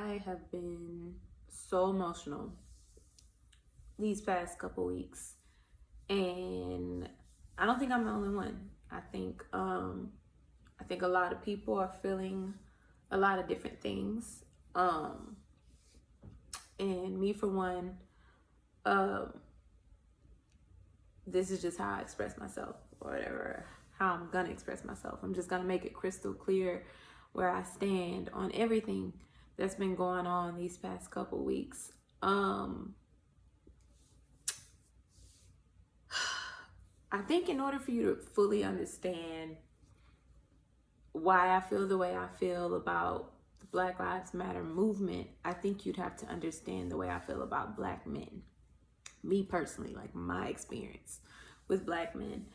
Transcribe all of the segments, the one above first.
I have been so emotional these past couple weeks, and I don't think I'm the only one. I think a lot of people are feeling a lot of different things. And me for one, um, this is just how I express myself, or whatever, how I'm gonna express myself. I'm just gonna make it crystal clear where I stand on everything that's been going on these past couple weeks. I think in order for you to fully understand why I feel the way I feel about the Black Lives Matter movement, I think you'd have to understand the way I feel about Black men. Me personally, like my experience with Black men.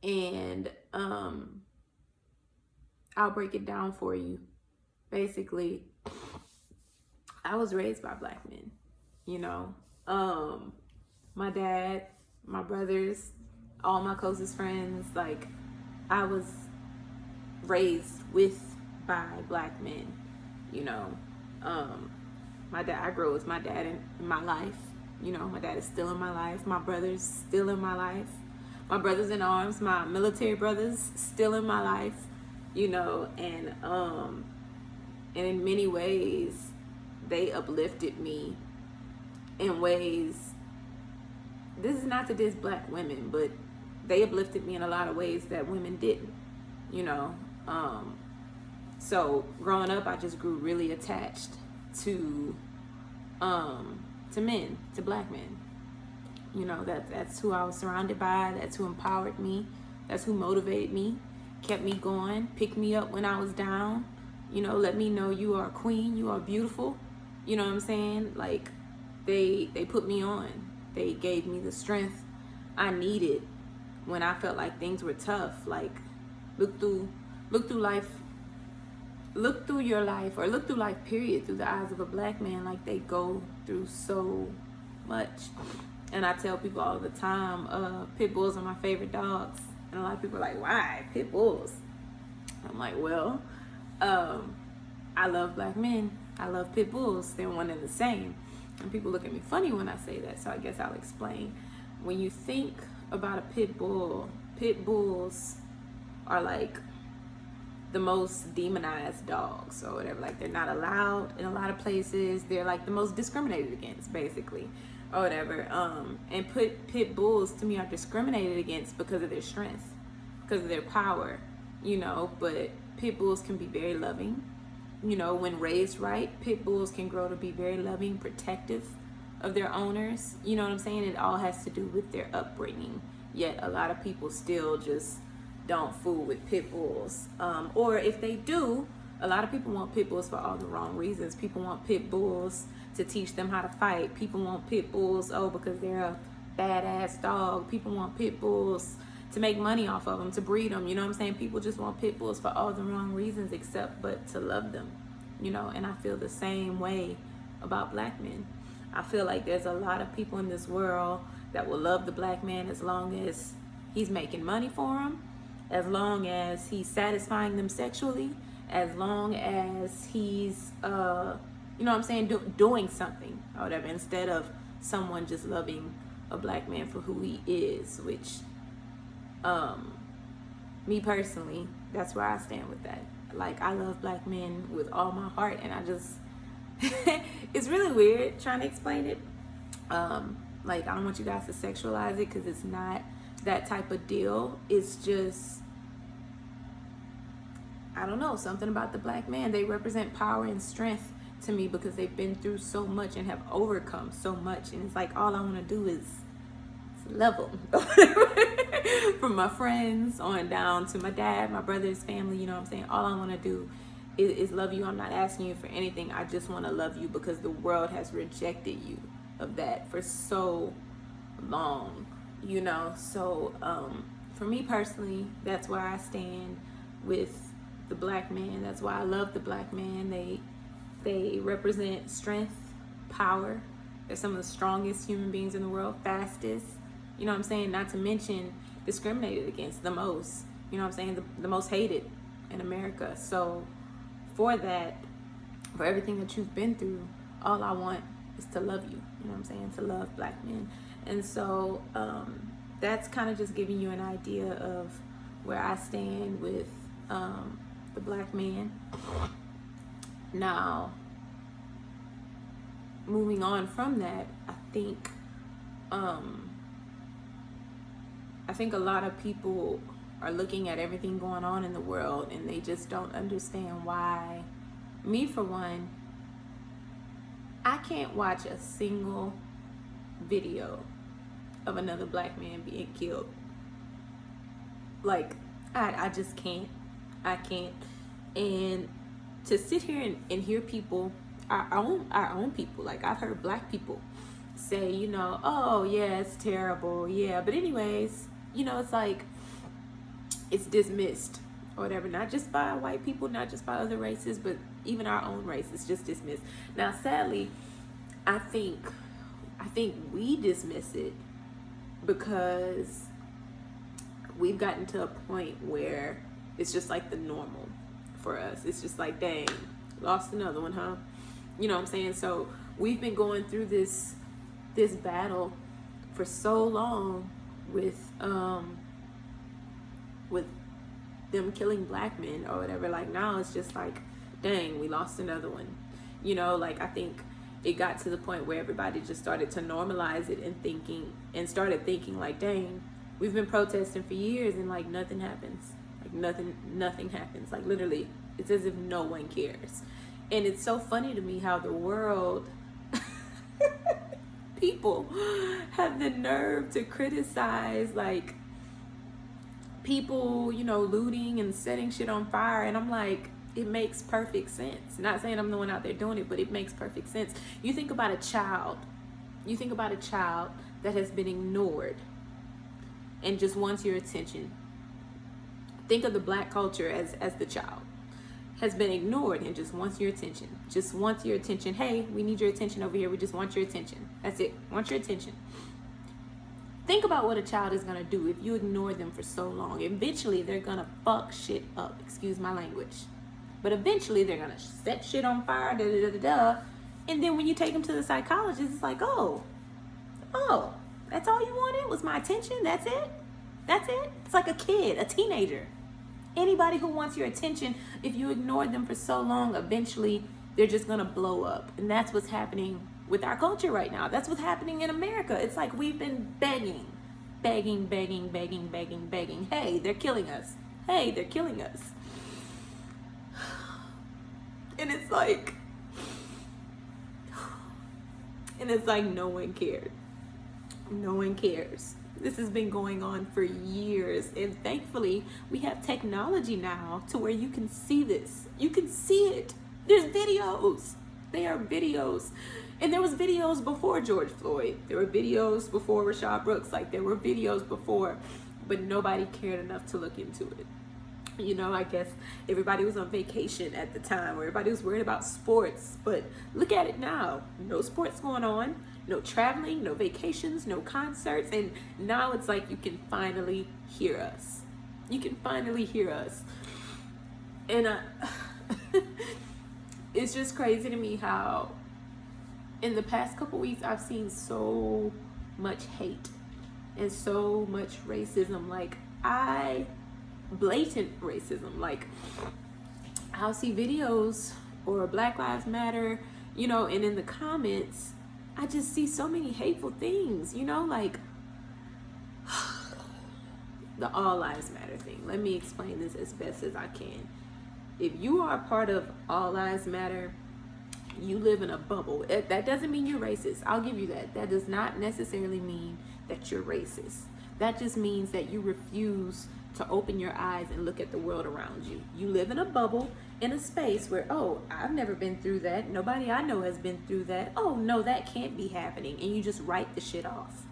And I'll break it down for you. Basically, I was raised by Black men, you know. My dad, my brothers, all my closest friends, like I was raised with by Black men, you know. My dad, I grew up with my dad in my life. You know, my dad is still in my life. My brother's still in my life. My brothers in arms, my military brothers, still in my life. You know, and in many ways, they uplifted me in ways. This is not to diss Black women, but they uplifted me in a lot of ways that women didn't. You know, so growing up, I just grew really attached to men, to Black men. You know, that's who I was surrounded by. That's who empowered me. That's who motivated me, kept me going, picked me up when I was down. You know, let me know you are a queen, you are beautiful. You know what I'm saying? Like, they put me on. They gave me the strength I needed when I felt like things were tough. Like, look through your life, or look through life period, through the eyes of a Black man. Like, they go through so much. And I tell people all the time, pit bulls are my favorite dogs. And a lot of people are like, why pit bulls? I'm like, well, I love Black men, I love pit bulls. They're one and the same. And people look at me funny when I say that, so I guess I'll explain. When you think about a pit bull, pit bulls are like the most demonized dogs or whatever. Like, they're not allowed in a lot of places. They're like the most discriminated against, basically, or whatever. And pit bulls to me are discriminated against because of their strength, because of their power, you know. But pit bulls can be very loving, you know, when raised right. Pit bulls can grow to be very loving, protective of their owners. You know what I'm saying? It all has to do with their upbringing. Yet a lot of people still just don't fool with pit bulls. Or if they do, a lot of people want pit bulls for all the wrong reasons. People want pit bulls to teach them how to fight. People want pit bulls, because they're a badass dog. People want pit bulls to make money off of them, to breed them. You know what I'm saying? People just want pit bulls for all the wrong reasons, except but to love them, you know. And I feel the same way about Black men. I feel like there's a lot of people in this world that will love the Black man as long as he's making money for them, as long as he's satisfying them sexually, as long as he's, you know what I'm saying, doing something or whatever, instead of someone just loving a Black man for who he is, which, me personally, that's where I stand with that. Like, I love Black men with all my heart, and I just, it's really weird trying to explain it. Like, I don't want you guys to sexualize it, because it's not that type of deal. It's just, I don't know, something about the Black man. They represent power and strength to me because they've been through so much and have overcome so much. And it's like, all I want to do is love them. From my friends on down to my dad, my brother's family, you know what I'm saying? All I want to do is love you. I'm not asking you for anything. I just want to love you because the world has rejected you of that for so long, you know. So for me personally, that's where I stand with the Black man. That's why I love the Black man. They represent strength, power. They're some of the strongest human beings in the world, fastest, you know what I'm saying? Not to mention discriminated against the most, you know what I'm saying? The most hated in America. So for that, for everything that you've been through. All I want is to love you. You know what I'm saying? To love black men. And so that's kind of just giving you an idea of where I stand with the black man. Now, moving on from that, I think a lot of people are looking at everything going on in the world and they just don't understand why. Me, for one, I can't watch a single video of another black man being killed. Like, I just can't. I can't. And to sit here and hear people, our own people, like I've heard black people say, you know, oh yeah, it's terrible, yeah, but anyways, you know, it's like it's dismissed or whatever, not just by white people, not just by other races, but even our own race is just dismissed. Now, sadly, I think we dismiss it because we've gotten to a point where it's just like the normal for us. It's just like, dang, lost another one, huh? You know what I'm saying? So we've been going through this battle for so long with them killing black men or whatever. Like, now it's just like, dang, we lost another one. You know, like, I think it got to the point where everybody just started to normalize it and started thinking like, dang, we've been protesting for years and like nothing happens. Like nothing happens. Like, literally, it's as if no one cares. And it's so funny to me how the world people have the nerve to criticize like people, you know, looting and setting shit on fire. And I'm like, it makes perfect sense. Not saying I'm the one out there doing it, but it makes perfect sense. You think about a child that has been ignored and just wants your attention. Think of the black culture as the child has been ignored and just wants your attention. Just wants your attention. Hey, we need your attention over here. We just want your attention. That's it. Want your attention. Think about what a child is going to do if you ignore them for so long. Eventually, they're going to fuck shit up. Excuse my language. But eventually, they're going to set shit on fire, And then when you take them to the psychologist, it's like, oh, that's all you wanted was my attention? That's it? It's like a kid, a teenager. Anybody who wants your attention, if you ignore them for so long, eventually they're just going to blow up. And that's what's happening with our culture right now. That's what's happening in America. It's like we've been begging. Hey, they're killing us. And it's like no one cared. No one cares. This has been going on for years, and thankfully we have technology now to where you can see this. You can see it. There's videos. They are videos. And there was videos before George Floyd. There were videos before Rashad Brooks. Like, there were videos before, but nobody cared enough to look into it. You know, I guess everybody was on vacation at the time, or everybody was worried about sports. But look at it now. No sports going on, no traveling, no vacations, no concerts. And now it's like you can finally hear us. And it's just crazy to me how in the past couple weeks I've seen so much hate and so much racism. Like, blatant racism. Like, I'll see videos or Black Lives Matter, you know, and in the comments I just see so many hateful things, you know, like the All Lives Matter thing. Let me explain this as best as I can. If you are a part of All Lives Matter, you live in a bubble. That doesn't mean you're racist. I'll give you that. That does not necessarily mean that you're racist. That just means that you refuse to open your eyes and look at the world around you. You live in a bubble, in a space where, oh, I've never been through that. Nobody I know has been through that. Oh, no, that can't be happening. And you just write the shit off.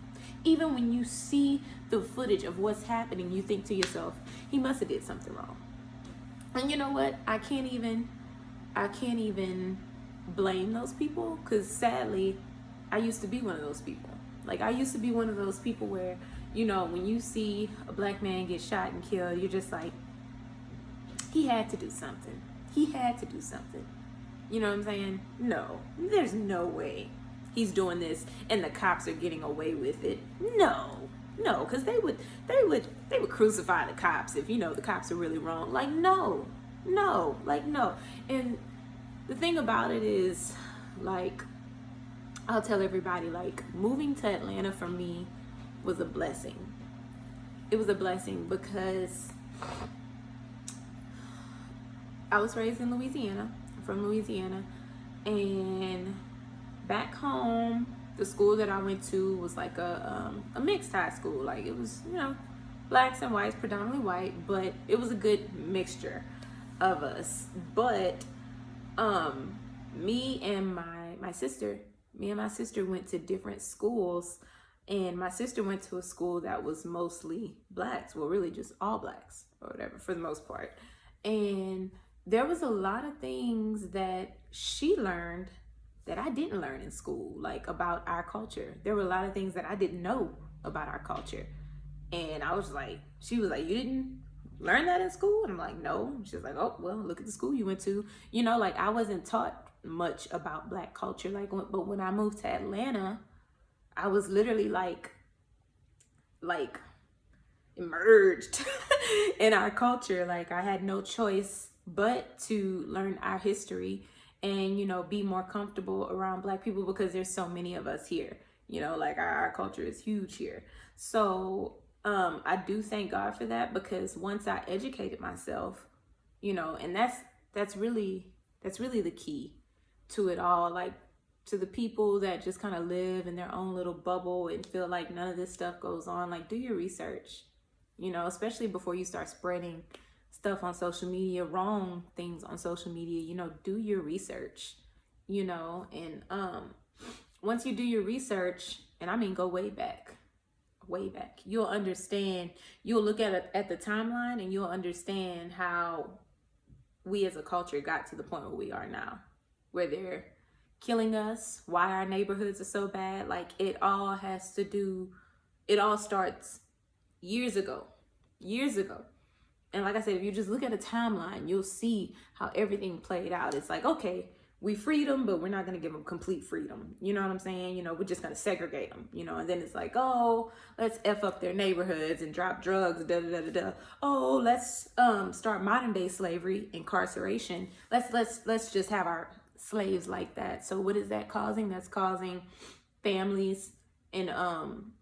Even when you see the footage of what's happening, you think to yourself, he must have did something wrong. And you know what? I can't even blame those people, because sadly, I used to be one of those people. Like, I used to be one of those people where, you know, when you see a black man get shot and killed, you're just like, he had to do something. You know what I'm saying? No, there's no way he's doing this and the cops are getting away with it. No, no, because they would crucify the cops if the cops are really wrong. Like no, no, like no. And the thing about it is, like, I'll tell everybody, like, moving to Atlanta for me was a blessing. It was a blessing because I was raised in Louisiana, from Louisiana, and back home, the school that I went to was like a mixed high school. Like it was, blacks and whites, predominantly white, but it was a good mixture of us. But me and my sister, went to different schools, and my sister went to a school that was mostly blacks. Well, really just all blacks or whatever for the most part. And there was a lot of things that she learned that I didn't learn in school, like about our culture. There were a lot of things that I didn't know about our culture. And I was like, she was like, you didn't learn that in school? And I'm like, no. She was like, oh, well, look at the school you went to. Like I wasn't taught much about Black culture. But when I moved to Atlanta, I was literally like emerged in our culture. Like I had no choice but to learn our history and be more comfortable around Black people because there's so many of us here. Like our culture is huge here. So I do thank God for that, because once I educated myself, and that's really the key to it all. Like, to the people that just kind of live in their own little bubble and feel like none of this stuff goes on, like, do your research, especially before you start spreading stuff on social media, wrong things on social media. Do your research, and once you do your research, and I mean go way back, you'll understand. You'll look at it at the timeline, and you'll understand how we as a culture got to the point where we are now, where they're killing us, why our neighborhoods are so bad. Like it all starts years ago. And like I said, if you just look at a timeline, you'll see how everything played out. It's like, okay, we freed them, but we're not going to give them complete freedom. You know what I'm saying? We're just going to segregate them, and then it's like, oh, let's F up their neighborhoods and drop drugs, da da da da da. Oh, let's start modern day slavery, incarceration. Let's just have our slaves like that. So what is that causing? That's causing families and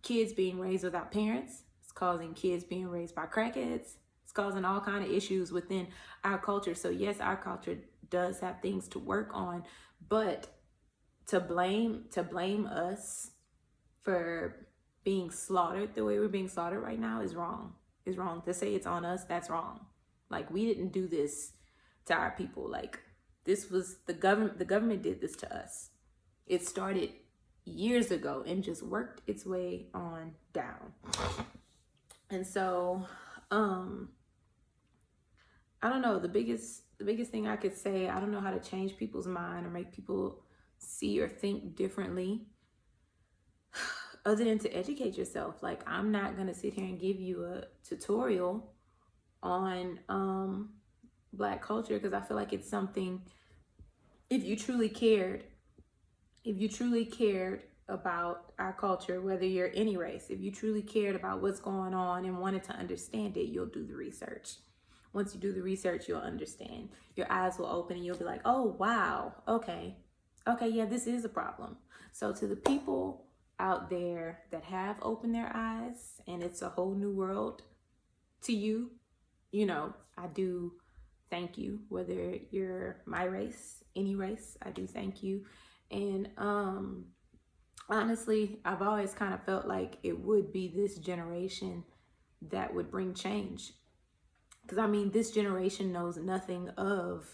kids being raised without parents. It's causing kids being raised by crackheads. It's causing all kind of issues within our culture. So yes, our culture does have things to work on, but to blame us for being slaughtered the way we're being slaughtered right now is wrong. To say it's on us, that's wrong. Like, we didn't do this to our people. Like, this was the government did this to us. It started years ago and just worked its way on down. And so I don't know, the biggest thing I could say, I don't know how to change people's mind or make people see or think differently other than to educate yourself. Like, I'm not going to sit here and give you a tutorial on Black culture, because I feel like it's something, if you truly cared about our culture, whether you're any race, if you truly cared about what's going on and wanted to understand it, you'll do the research. Once you do the research, you'll understand. Your eyes will open and you'll be like, oh, wow, okay, yeah, this is a problem. So to the people out there that have opened their eyes and it's a whole new world to you, I do thank you. Whether you're my race, any race, I do thank you. And honestly, I've always kind of felt like it would be this generation that would bring change. Because, I mean, this generation knows nothing of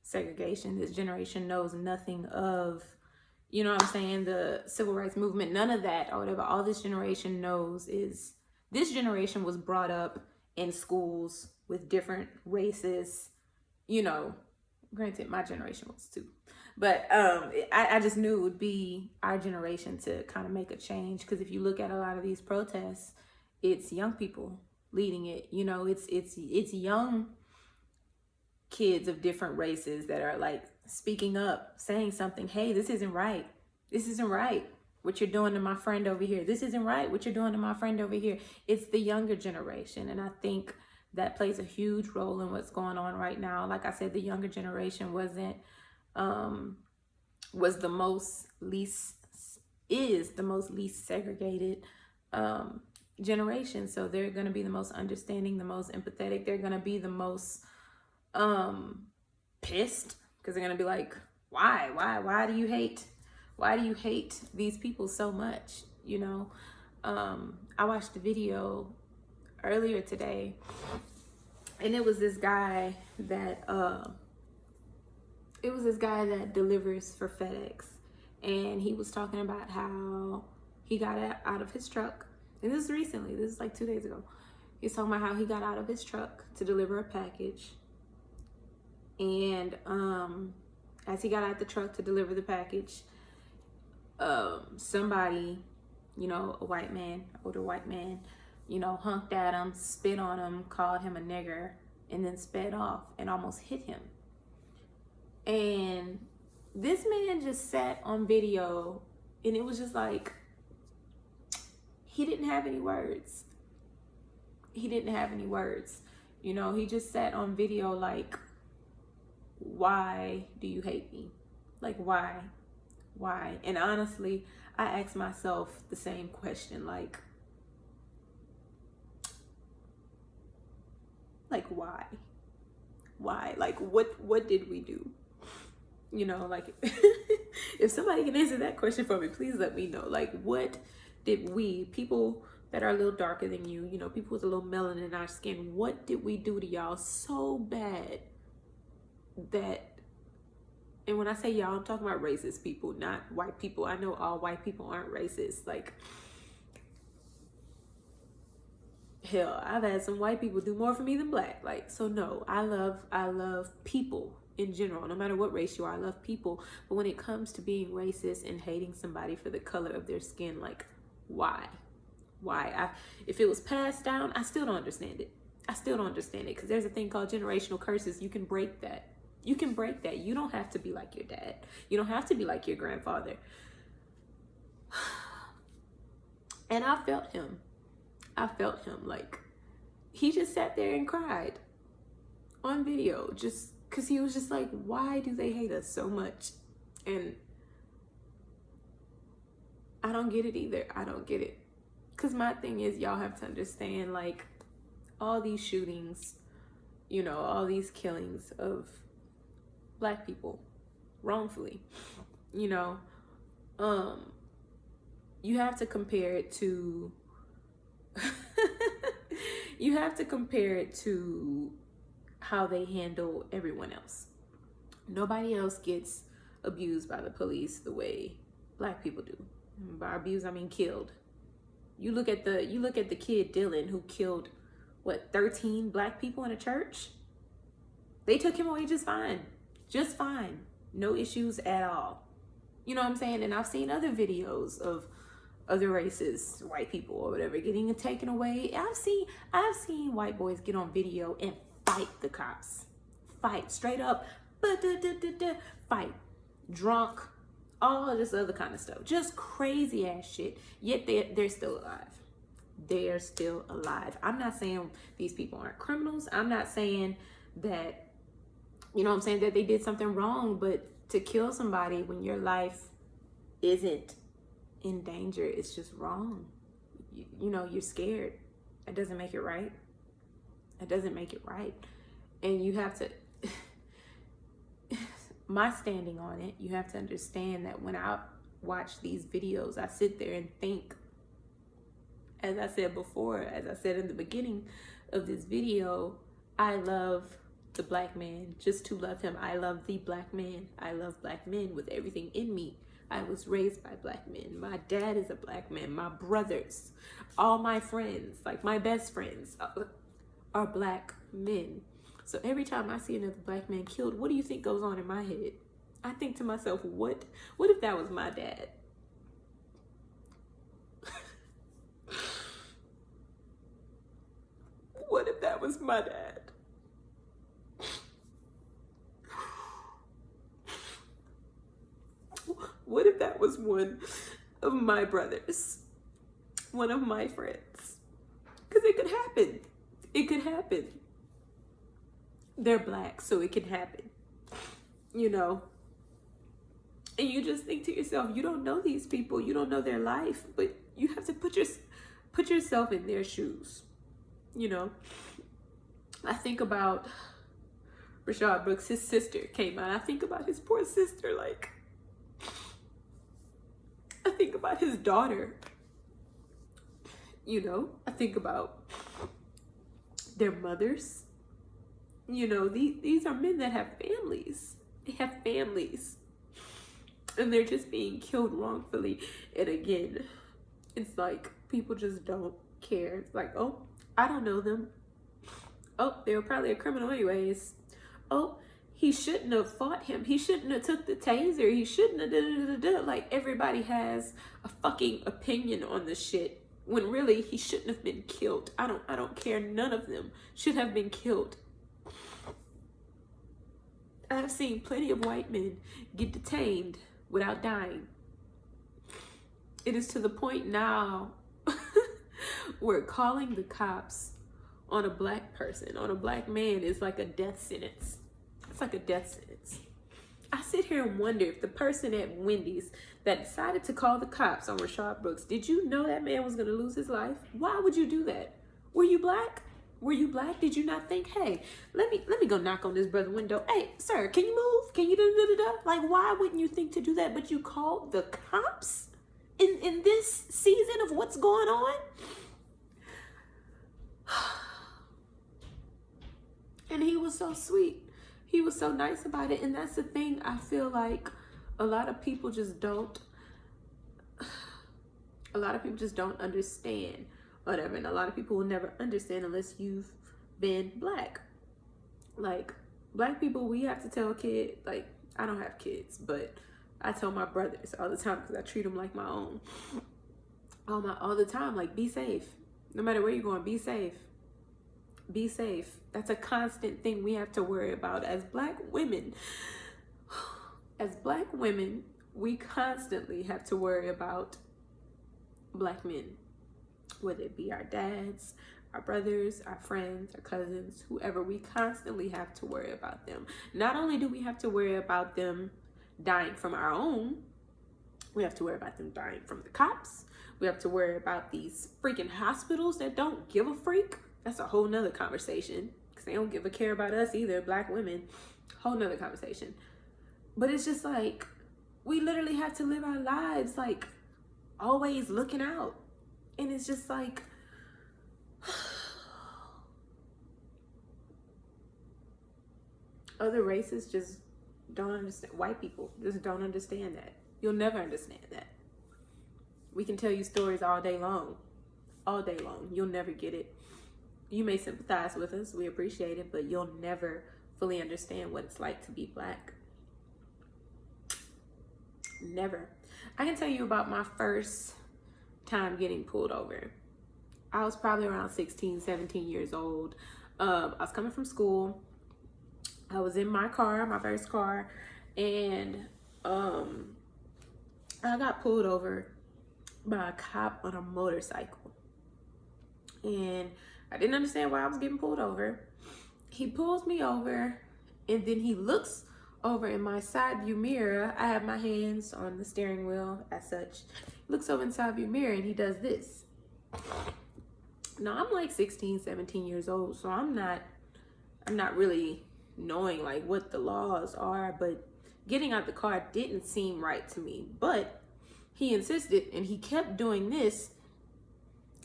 segregation. This generation knows nothing of, the civil rights movement, none of that or whatever. All this generation knows is this generation was brought up in schools with different races, granted my generation was too. But I just knew it would be our generation to kind of make a change. Because if you look at a lot of these protests, it's young people leading it. It's young kids of different races that are like speaking up, saying something. Hey, this isn't right. This isn't right. What you're doing to my friend over here. This isn't right. What you're doing to my friend over here. It's the younger generation. And I think that plays a huge role in what's going on right now. Like I said, the younger generation was the most least, is the most least segregated generation. So they're going to be the most understanding, the most empathetic. They're going to be the most pissed, because they're going to be like, why do you hate these people so much? You know, I watched a video earlier today, and it was this guy that delivers for FedEx, and he was talking about how he got out of his truck. And this is recently, this is like 2 days ago. He's talking about how he got out of his truck to deliver a package. And as he got out the truck to deliver the package, somebody, you know, a white man, older white man, you know, honked at him, spit on him, called him a nigger, and then sped off and almost hit him. And this man just sat on video, and it was just like, he didn't have any words. He didn't have any words. You know, he just sat on video like, why do you hate me? Like, why? Why? And honestly, I asked myself the same question, like why? Why? Like, what did we do? You know, like, if somebody can answer that question for me, please let me know. Like, what did we, people that are a little darker than you, you know, people with a little melanin in our skin, what did we do to y'all so bad that, and when I say y'all, I'm talking about racist people, not white people. I know all white people aren't racist. Like, hell, I've had some white people do more for me than black. Like, so no, I love people in general, no matter what race you are. I love people. But when it comes to being racist and hating somebody for the color of their skin, like, why? If it was passed down, I still don't understand it. Because there's a thing called generational curses. You can break that. You don't have to be like your dad. You don't have to be like your grandfather. And I felt him. Like, he just sat there and cried on video, just because he was just like, why do they hate us so much? And I don't get it either. I don't get it. Because my thing is, y'all have to understand, like, all these shootings, you know, all these killings of black people wrongfully, you know, you have to compare it to how they handle everyone else. Nobody else gets abused by the police the way black people do. By abused, I mean killed. You look at the kid Dylan, who killed 13 black people in a church. They took him away just fine, no issues at all. You know what I'm saying? And I've seen other videos of other races, white people or whatever, getting taken away. I've seen white boys get on video and fight the cops, fight straight up, fight, drunk, all this other kind of stuff, just crazy ass shit. Yet they're still alive. They're still alive. I'm not saying these people aren't criminals. I'm not saying that, you know what I'm saying, that they did something wrong, but to kill somebody when your life isn't in danger, it's just wrong. You know, you're scared. That doesn't make it right. And you have to, my standing on it, you have to understand that when I watch these videos, I sit there and think, as I said before, as I said in the beginning of this video, I love the black man just to love him. I love the black man. I love black men with everything in me. I was raised by black men. My dad is a black man. My brothers, all my friends, like my best friends, are black men. So every time I see another black man killed, what do you think goes on in my head? I think to myself, what if that was my dad? What if that was my dad? was one of my brothers, one of my friends. Because it could happen. It could happen. They're black, so it can happen. You know? And you just think to yourself, you don't know these people, you don't know their life, but you have to put yourself in their shoes. You know? I think about Rashad Brooks, his sister came out. I think about his poor sister, like, I think about his daughter. You know, I think about their mothers. You know, these are men that have families. They have families. And they're just being killed wrongfully. And again, it's like people just don't care. It's like, oh, I don't know them. Oh, they were probably a criminal anyways. Oh, he shouldn't have fought him. He shouldn't have took the taser. He shouldn't have Like, everybody has a fucking opinion on this shit. When really he shouldn't have been killed. I don't care. None of them should have been killed. I've seen plenty of white men get detained without dying. It is to the point now where calling the cops on a black person, on a black man, is like a death sentence. It's like a death sentence. I sit here and wonder if the person at Wendy's that decided to call the cops on Rashad Brooks, did you know that man was going to lose his life? Why would you do that? Were you black? Were you black? Did you not think, hey, let me go knock on this brother's window. Hey, sir, can you move? Can you da-da-da-da? Like, why wouldn't you think to do that? But you called the cops in this season of what's going on? And he was so sweet. He was so nice about it. And that's the thing. I feel like a lot of people just don't understand whatever. And a lot of people will never understand unless you've been black. Like, black people, we have to tell kids, like, I don't have kids, but I tell my brothers all the time because I treat them like my own. All the time, like, be safe. No matter where you're going, be safe. Be safe. That's a constant thing we have to worry about as black women. As black women, we constantly have to worry about black men, whether it be our dads, our brothers, our friends, our cousins, whoever. We constantly have to worry about them. Not only do we have to worry about them dying from our own, we have to worry about them dying from the cops. We have to worry about these freaking hospitals that don't give a freak. That's a whole nother conversation, because they don't give a care about us either, black women. Whole nother conversation. But it's just like, we literally have to live our lives like always looking out. And it's just like, other races just don't understand. White people just don't understand that. You'll never understand that. We can tell you stories all day long. All day long. You'll never get it. You may sympathize with us. We appreciate it. But you'll never fully understand what it's like to be black. Never. I can tell you about my first time getting pulled over. I was probably around 16, 17 years old. I was coming from school. I was in my car, my first car, and I got pulled over by a cop on a motorcycle. And I didn't understand why I was getting pulled over. He pulls me over, and then he looks over in my side view mirror. I have my hands on the steering wheel as such. He looks over in the side view mirror, and he does this. Now, I'm like 16, 17 years old, so I'm not really knowing like what the laws are, but getting out the car didn't seem right to me. But he insisted, and he kept doing this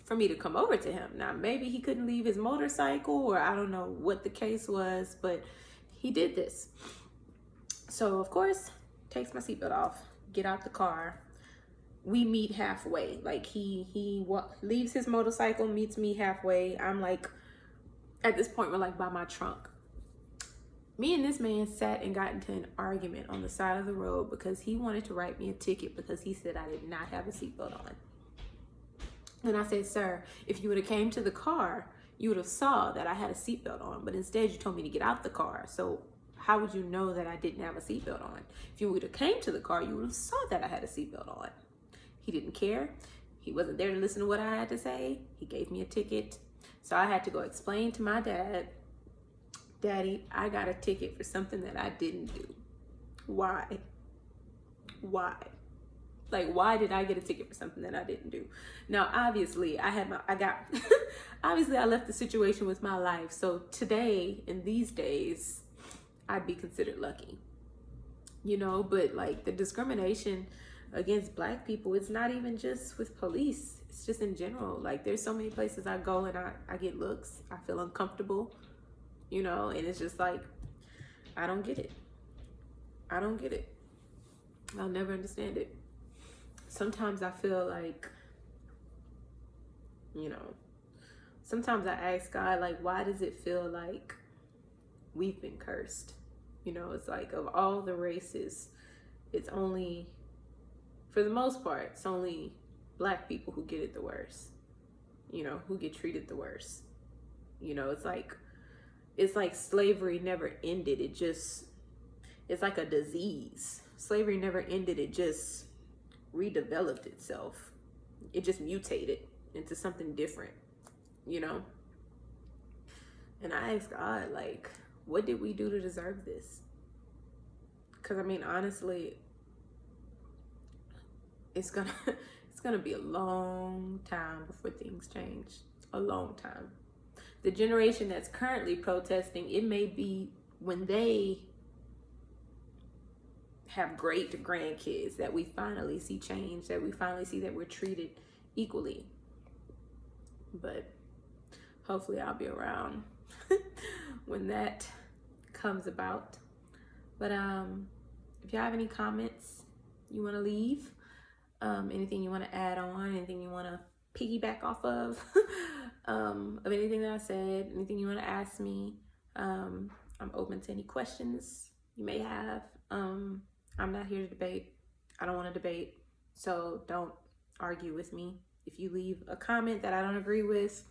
for me to come over to him. Now, maybe he couldn't leave his motorcycle, or I don't know what the case was, but he did this. So, of course, takes my seatbelt off, get out the car. We meet halfway. Like, he leaves his motorcycle, meets me halfway. I'm like, at this point, we're like by my trunk. Me and this man sat and got into an argument on the side of the road because he wanted to write me a ticket because he said I did not have a seatbelt on. And I said, sir, if you would have came to the car, you would have saw that I had a seatbelt on, but instead you told me to get out the car. So How would you know that I didn't have a seatbelt on? If you would have came to the car, you would have saw that I had a seatbelt on. He didn't care. He wasn't there to listen to what I had to say. He gave me a ticket. So I had to go explain to my dad, Daddy, I got a ticket for something that I didn't do. Why? Why? Like, why did I get a ticket for something that I didn't do? Now, obviously, obviously I left the situation with my life. So today, in these days, I'd be considered lucky, you know, but like the discrimination against Black people, it's not even just with police. It's just in general. Like, there's so many places I go and I get looks. I feel uncomfortable, you know, and it's just like, I don't get it. I don't get it. I'll never understand it. Sometimes I feel like, you know, sometimes I ask God, like, why does it feel like we've been cursed? You know, it's like, of all the races, it's only, for the most part, it's only Black people who get it the worst, you know, who get treated the worst. You know, it's like slavery never ended. It's like a disease. Slavery never ended. It just redeveloped itself. It just mutated into something different, you know? And I asked God, like, what did we do to deserve this? Because I mean, honestly, it's gonna be a long time before things change. A long time. The generation that's currently protesting, it may be when they have great grandkids that we finally see change, that we finally see that we're treated equally. But hopefully I'll be around when that comes about. But if you have any comments you want to leave, anything you want to add on, anything you want to piggyback off of anything that I said, anything you want to ask me, I'm open to any questions you may have. I'm not here to debate. I don't want to debate, so don't argue with me. If you leave a comment that I don't agree with,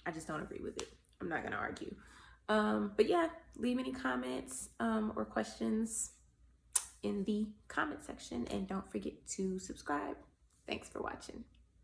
I just don't agree with it. I'm not going to argue. But yeah, leave any comments or questions in the comment section, and don't forget to subscribe. Thanks for watching.